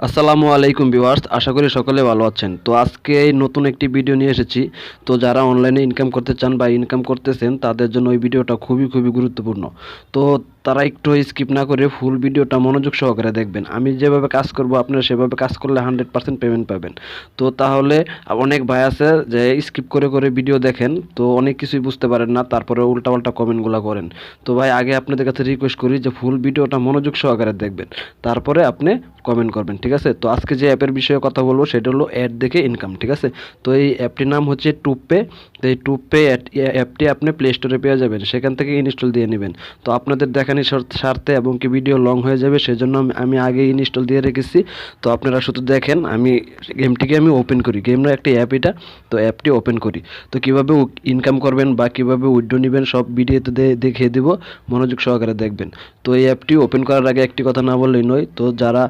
আসসালামু আলাইকুম ভিউয়ার্স, আশা করি সকলে ভালো আছেন। তো আজকে এই নতুন একটি ভিডিও নিয়ে এসেছি। তো যারা অনলাইনে ইনকাম করতে চান বা ইনকাম করতেছেন তাদের জন্য এই ভিডিওটা খুবই খুবই গুরুত্বপূর্ণ। তো তারা একটু স্কিপ না করে ফুল ভিডিওটা মনোযোগ সহকারে দেখবেন। আমি যেভাবে কাজ করব আপনারা সেভাবে কাজ করলে 100% পেমেন্ট পাবেন। তো তাহলে অনেক ভাই আছে যে স্কিপ করে করে ভিডিও দেখেন, তো অনেক কিছুই বুঝতে পারেন না, তারপরে উল্টাপাল্টা কমেন্টগুলো করেন। তো ভাই আগে আপনাদের কাছে রিকোয়েস্ট করি যে ফুল ভিডিওটা মনোযোগ সহকারে দেখবেন, তারপরে আপনি কমেন্ট করবেন, ঠিক আছে? তো আজকে যে অ্যাপের বিষয়ে কথা বলবো সেটা হলো অ্যাড দেখে ইনকাম, ঠিক আছে? তো এই অ্যাপটির নাম হচ্ছে টুপে। তো এই টুপে অ্যাপটি আপনি প্লে স্টোরে পেয়ে যাবেন, সেখান থেকে ইনস্টল দিয়ে নেবেন। তো আপনাদের দেখানি স্বার্থে এবং কি ভিডিও লং হয়ে যাবে সেজন্য আমি আগে ইনস্টল দিয়ে রেখেছি। তো আপনারা শুধু দেখেন, আমি গেমটিকে ওপেন করি, গেমের একটা অ্যাপ এটা। তো অ্যাপটি ওপেন করি। তো কীভাবে ইনকাম করবেন বা কীভাবে উইথড্র নেবেন সব ভিডিওতে দেখিয়ে দেব, মনোযোগ সহকারে দেখবেন। তো এই অ্যাপটি ওপেন করার আগে একটি কথা না বললেই নয়, তো যারা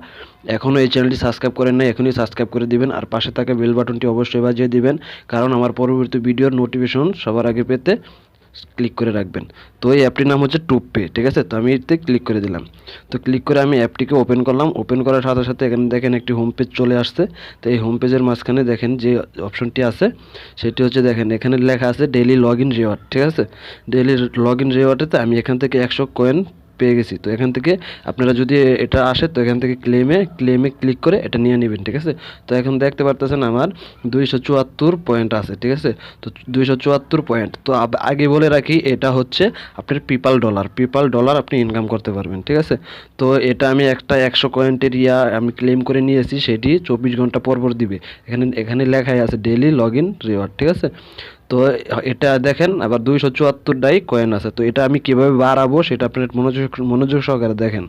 এখনও এই চ্যানেলটি সাবস্ক্রাইব করেন না এখনই সাবস্ক্রাইব করে দিবেন, আর পাশে থাকা বেল বাটনটি অবশ্যই বাজিয়ে দিবেন, কারণ আমার পরবর্তী ভিডিওর নোটিফিকেশন সবার আগে পেতে ক্লিক করে রাখবেন। তো এই অ্যাপটির নাম হচ্ছে টুপে, ঠিক আছে? তো আমি এতে ক্লিক করে দিলাম। তো ক্লিক করে আমি অ্যাপটিকে ওপেন করলাম। ওপেন করার সাথে সাথে এখানে দেখেন একটি হোম পেজ চলে আসছে। তো এই হোম পেজের মাঝখানে দেখেন যে অপশনটি আছে সেটি হচ্ছে, দেখেন এখানে লেখা আছে ডেইলি লগ ইন রিওয়ার্ড, ঠিক আছে? ডেইলি লগ ইন রিওয়ার্ডেতে আমি এখান থেকে 100 কয়েন পেয়ে গেছি। তো এখান থেকে আপনারা যদি এটা আসে তো এখান থেকে ক্লেমে ক্লিক করে এটা নিয়ে নেবেন, ঠিক আছে? তো এখন দেখতে পারতেছেন আমার 274 পয়েন্ট আছে, ঠিক আছে? তো 274 পয়েন্ট। তো আগে বলে রাখি, এটা হচ্ছে আপনার পিপাল ডলার আপনি ইনকাম করতে পারবেন, ঠিক আছে? তো এটা আমি একটা 100 কয়েন্টের আমি ক্লেম করে নিয়েছি, সেটি 24 ঘন্টা পর পর দিবে। এখানে লেখাই আছে ডেইলি লগ ইন রিওয়ার্ড, ঠিক আছে? তো এটা দেখেন আবার 274টাই কয়েন আছে। তো এটা আমি কিভাবে বাড়াবো সেটা আপনার মনোযোগ সহকারে দেখেন।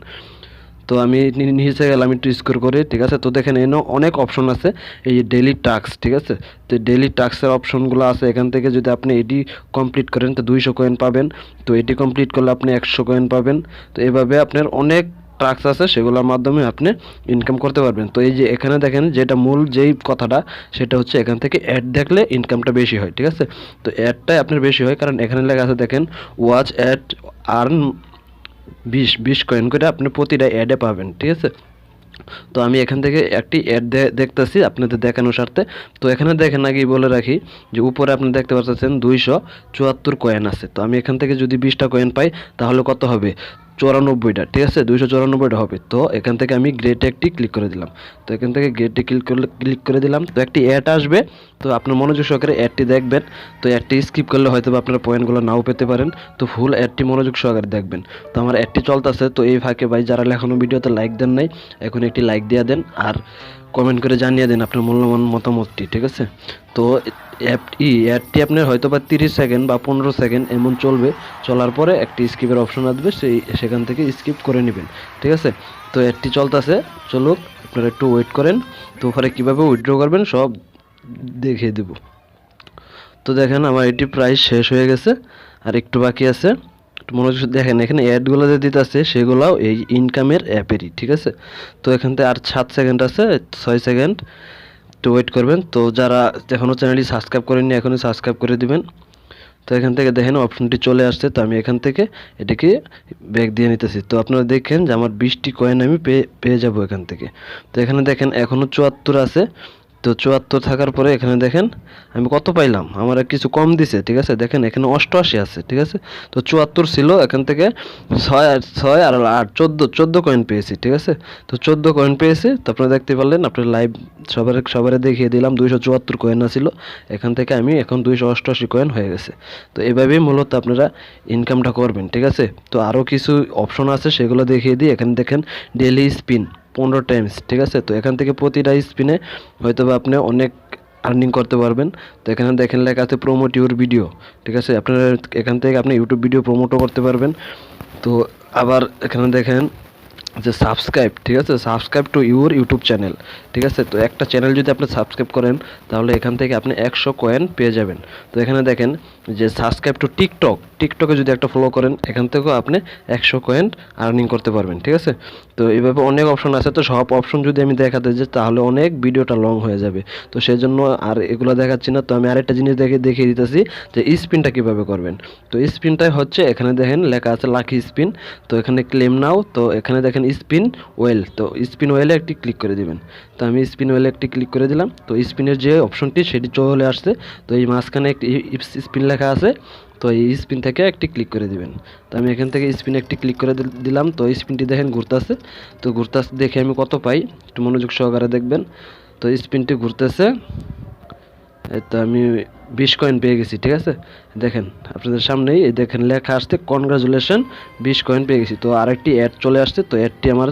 তো আমি নিচে গেলাম একটু স্কোর করে, ঠিক আছে? তো দেখেন এনে অনেক অপশন আছে, এই ডেইলি টাস্ক, ঠিক আছে? তো ডেইলি টাস্কের অপশনগুলো আছে, এখান থেকে যদি আপনি এটি কমপ্লিট করেন তো 200 কয়েন পাবেন। তো এটি কমপ্লিট করলে আপনি 100 কয়েন পাবেন। তো এভাবে আপনার অনেক টাস্ক আছে, সেগুলোর মাধ্যমে আপনি ইনকাম করতে পারবেন। তো এই যে এখানে দেখেন যেটা মূল যেই কথাটা, সেটা হচ্ছে এখান থেকে অ্যাড দেখলে ইনকামটা বেশি হয়, ঠিক আছে? তো অ্যাডটাই আপনার বেশি হয়, কারণ এখানে লেখা আছে দেখেন ওয়াচ অ্যাড আর্ন 20 কয়েন করে আপনি প্রতিটা অ্যাডে পাবেন, ঠিক আছে? তো আমি এখান থেকে একটি অ্যাড দেখতেছি আপনাদের দেখানোর স্বার্থে। তো এখানে দেখেন আগেই বলে রাখি যে উপরে আপনি দেখতে পাচ্ছেন 274 কয়েন আছে। তো আমি এখান থেকে যদি 20টা কয়েন পাই তাহলে কত হবে? 94টা, ঠিক আছে? 294টা হবে। তো এখান থেকে আমি গ্রেটে একটি ক্লিক করে দিলাম। তো এখান থেকে গ্রেটে ক্লিক করে দিলাম। তো একটি অ্যাড আসবে, তো আপনার মনোযোগ সহকারে অ্যাডটি দেখবেন। তো অ্যাডটি স্কিপ করলে হয়তো আপনার পয়েন্টগুলো নাও পেতে পারেন। তো ফুল অ্যাডটি মনোযোগ সহকারে দেখবেন। তো আমার অ্যাডটি চলতেছে। তো এই ফাঁকে ভাই যারা এখনও ভিডিওতে লাইক দেন নাই, এখন একটি লাইক দিয়ে দেন আর কমেন্ট করে জানিয়ে দেন আপনার মূল্যবান মতামতটি, ঠিক আছে? তো অ্যাডটি আপনার হয়তো বা 30 সেকেন্ড বা 15 সেকেন্ড এমন চলবে। চলার পরে একটি স্কিপের অপশন আসবে, সেখান থেকে স্কিপ করে নেবেন, ঠিক আছে? তো অ্যাডটি চলতেছে, চলুক, আপনারা একটু ওয়েট করেন। তো পরে কীভাবে উইথড্র করবেন সব দেখিয়ে দেব। তো দেখেন আমার এটি প্রায় শেষ হয়ে গেছে, আর একটু বাকি আছে। একটু মনোযোগ দেখেন, এখানে অ্যাডগুলো যে দিতেছে সেগুলোও এই ইনকামের অ্যাপেরই, ঠিক আছে? তো এখান থেকে আর 7 সেকেন্ড আছে, 6 সেকেন্ড একটু ওয়েট করবেন। তো যারা এখনও চ্যানেলটি সাবস্ক্রাইব করেননি এখনই সাবস্ক্রাইব করে দিবেন। তো এখান থেকে দেখেন অপশনটি চলে আসছে। তো আমি এখান থেকে এটিকে ব্যাক দিয়ে নিতেছি। তো আপনারা দেখেন যে আমার 20টি কয়েন আমি পেয়ে যাব এখান থেকে। তো এখানে দেখেন এখনও 74 আছে। তো 74 থাকার পরে এখানে দেখেন আমি কত পাইলাম, আমার কিছু কম দিছে, ঠিক আছে? দেখেন এখানে 88 আছে, ঠিক আছে? তো 74 ছিল, এখান থেকে 6 আর 8 14 কয়েন পেয়েছি, ঠিক আছে? তো 14 কয়েন পেয়েছি। তো আপনারা দেখতে পারলেন, আপনার লাইভ সবারে দেখিয়ে দিলাম 274 কয়েন ছিল, এখান থেকে আমি এখন 288 কয়েন হয়ে গেছে। তো এভাবেই মূলত আপনারা ইনকামটা করবেন, ঠিক আছে? তো আরও কিছু অপশন আছে, সেগুলো দেখিয়ে দিই। এখানে দেখেন ডেইলি স্পিন 15 টাইমস, ঠিক আছে? তো এখান থেকে প্রতিটা স্পিনে হয়তো বা আপনি অনেক আর্নিং করতে পারবেন। তো এখানে দেখেন লেখা আছে প্রমোট ইউর ভিডিও, ঠিক আছে? আপনারা এখান থেকে আপনি ইউটিউব ভিডিও প্রমোটও করতে পারবেন। তো আবার এখানে দেখেন যে সাবস্ক্রাইব, ঠিক আছে? Subscribe to your YouTube channel, ঠিক আছে? তো একটা চ্যানেল যদি আপনি সাবস্ক্রাইব করেন তাহলে এখান থেকে আপনি 100 কয়েন পেয়ে যাবেন। তো এখানে দেখেন যে সাবস্ক্রাইব টু টিকটকে যদি একটা ফলো করেন এখান থেকেও আপনি 100 কয়েন আর্নিং করতে পারবেন, ঠিক আছে। তো এইভাবে অনেক অপশন আছে, তো সব অপশন যদি আমি দেখাতে যাই তাহলে অনেক ভিডিওটা লং হয়ে যাবে, তো সেই জন্য আর এগুলো দেখাচ্ছি না। তো আমি আরেকটা জিনিস দেখিয়ে দিতেছি যে স্পিনটা কিভাবে করবেন। তো স্পিনটাই হচ্ছে এখানে দেখেন লেখা আছে লাকি স্পিন, তো এখানে ক্লেম নাও, তো এখানে দেখেন স্পিন ওয়েল, তো স্পিন ওয়েলে একটি ক্লিক করে দিবেন। তো আমি স্পিন ওয়েলে একটি ক্লিক করে দিলাম, তো স্পিনের যে অপশনটি সেটি চলে আসছে। তো এই মাঝখানে একটি স্পিন লেখা আছে, তো এই স্পিন থেকে একটি ক্লিক করে দিবেন। তো আমি এখান থেকে স্পিন একটি ক্লিক করে দিলাম, তো স্পিনটি দেখেন ঘুরতেছে। তো ঘুরতেছে দেখে আমি কত পাই একটু মনোযোগ সহকারে দেখবেন। তো স্পিনটি ঘুরতেছে, এই তো আমি 20 কয়েন পেয়ে গেছি, ঠিক আছে। দেখেন আপনাদের সামনেই এই দেখেন লেখা আসছে কনগ্রাচুলেশন 20 কয়েন পেয়ে গেছি। তো আরেকটি অ্যাড চলে আসছে, তো অ্যাডটি আমার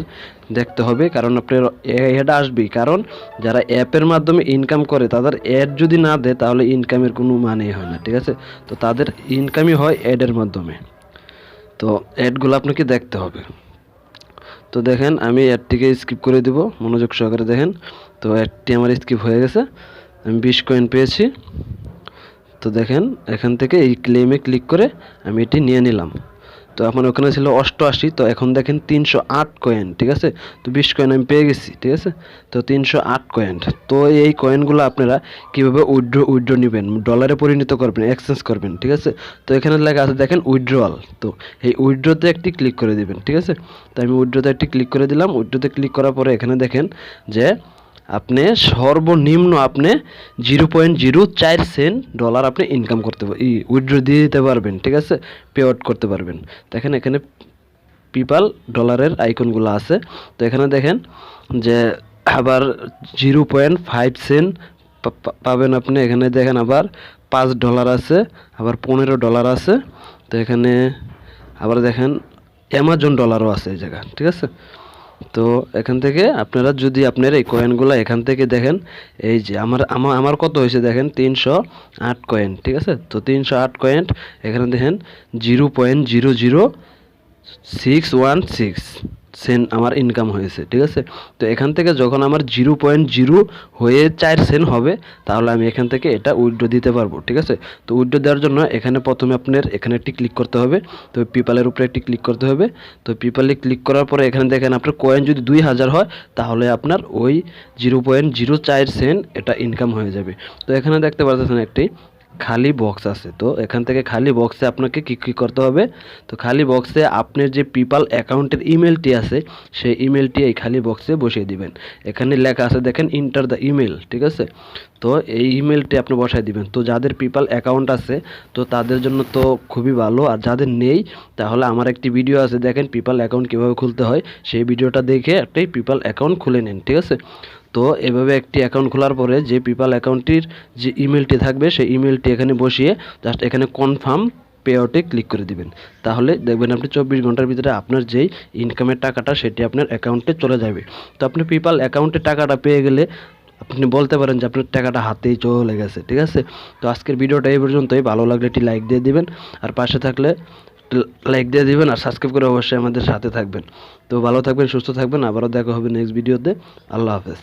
দেখতে হবে, কারণ আপনার অ্যাড আসবেই, কারণ যারা অ্যাপের মাধ্যমে ইনকাম করে তাদের অ্যাড যদি না দেয় তাহলে ইনকামের কোনো মানেই হয় না, ঠিক আছে। তো তাদের ইনকামই হয় অ্যাডের মাধ্যমে, তো অ্যাডগুলো আপনাকে দেখতে হবে। তো দেখেন আমি অ্যাডটিকে স্কিপ করে দিব, মনোযোগ সহকারে দেখেন। তো অ্যাডটি আমার স্কিপ হয়ে গেছে, আমি 20 কয়েন পেয়েছি। তো দেখেন এখান থেকে এই ক্লেমে ক্লিক করে আমি এটি নিয়ে নিলাম। তো এখন ওখানে ছিল 88, তো এখন দেখেন 308 কয়েন, ঠিক আছে। তো 20 কয়েন আমি পেয়ে গেছি, ঠিক আছে। তো 308 কয়েন। তো এই কয়েনগুলো আপনারা কীভাবে উইথড্র নেবেন, ডলারে পরিণত করবেন, এক্সচেঞ্জ করবেন, ঠিক আছে। তো এখানে লেখা আছে দেখেন উইথড্রয়াল, তো এই উইথড্রতে একটি ক্লিক করে দিবেন, ঠিক আছে। তো আমি উইথড্রতে একটি ক্লিক করে দিলাম। উইথড্রতে ক্লিক করার পরে এখানে দেখেন যে আপনি সর্বনিম্ন আপনি 0.04 সেন্ট ডলার আপনি ইনকাম করতে উইথড্র দিয়ে দিতে পারবেন, ঠিক আছে, পে আউট করতে পারবেন। দেখেন এখানে পিপাল ডলারের আইকনগুলো আছে, তো এখানে দেখেন যে আবার 0.5 সেন্ট পাবেন আপনি। এখানে দেখেন আবার $5 আছে, আবার $15 আছে। তো এখানে আবার দেখেন অ্যামাজন ডলারও আছে এই জায়গা, ঠিক আছে। তো এখান থেকে আপনারা যদি আপনার এই কয়েনগুলো এখান থেকে দেখেন, এই যে আমার কত হয়েছে দেখেন 308 কয়েন, ঠিক আছে। তো 308 কয়েন এখানে দেখেন 0.00616 সেন্ট আমার ইনকাম হয়েছে, ঠিক আছে। তো এখান থেকে যখন আমার 0.0 4 সেন্ট হবে তাহলে আমি এখান থেকে এটা উইথড্র দিতে পারবো, ঠিক আছে। তো উইথড্র দেওয়ার জন্য এখানে প্রথমে আপনার এখানে একটি ক্লিক করতে হবে, তো পিপালের উপরে একটি ক্লিক করতে হবে। তো পিপালে ক্লিক করার পরে এখানে দেখেন আপনার কয়েন যদি 2000 হয় তাহলে আপনার ওই 0.04 সেন্ট এটা ইনকাম হয়ে যাবে। তো এখানে দেখতে পাচ্ছেন একটি খালি বক্স আছে, তো এখান থেকে খালি বক্সে আপনাকে কী করতে হবে, তো খালি বক্সে আপনার যে পিপাল অ্যাকাউন্টের ইমেলটি আছে সেই ইমেলটি এই খালি বক্সে বসিয়ে দিবেন। এখানে লেখা আছে দেখেন ইন্টার দ্য ইমেল, ঠিক আছে। তো এই ইমেলটি আপনি বসায় দিবেন। তো যাদের পিপাল অ্যাকাউন্ট আছে তো তাদের জন্য তো খুবই ভালো, আর যাদের নেই তাহলে আমার একটি ভিডিও আছে দেখেন পিপাল অ্যাকাউন্ট কীভাবে খুলতে হয়, সেই ভিডিওটা দেখে একটাই পিপাল অ্যাকাউন্ট খুলে নিন, ঠিক আছে। তো এভাবে একটি অ্যাকাউন্ট খোলার পরে যে পিপাল অ্যাকাউন্টটির যে ইমেলটি থাকবে সেই ইমেলটি এখানে বসিয়ে জাস্ট এখানে কনফার্ম পে আউটে ক্লিক করে দিবেন, তাহলে দেখবেন আপনি 24 ঘন্টার ভিতরে আপনার যেই ইনকামের টাকাটা সেটি আপনার অ্যাকাউন্টে চলে যাবে। তো আপনি পিপাল অ্যাকাউন্টে টাকাটা পেয়ে গেলে আপনি বলতে পারেন যে আপনার টাকাটা হাতেই চলে গেছে, ঠিক আছে। তো আজকের ভিডিওটা এই পর্যন্তই, ভালো লাগলে একটি লাইক দিয়ে দিবেন, আর পাশে থাকলে লাইক দিয়ে দিবেন, আর সাবস্ক্রাইব করে অবশ্যই আমাদের সাথে থাকবেন। তো ভালো থাকবেন, সুস্থ থাকবেন, আবারও দেখা হবে নেক্সট ভিডিওতে। আল্লাহ হাফেজ।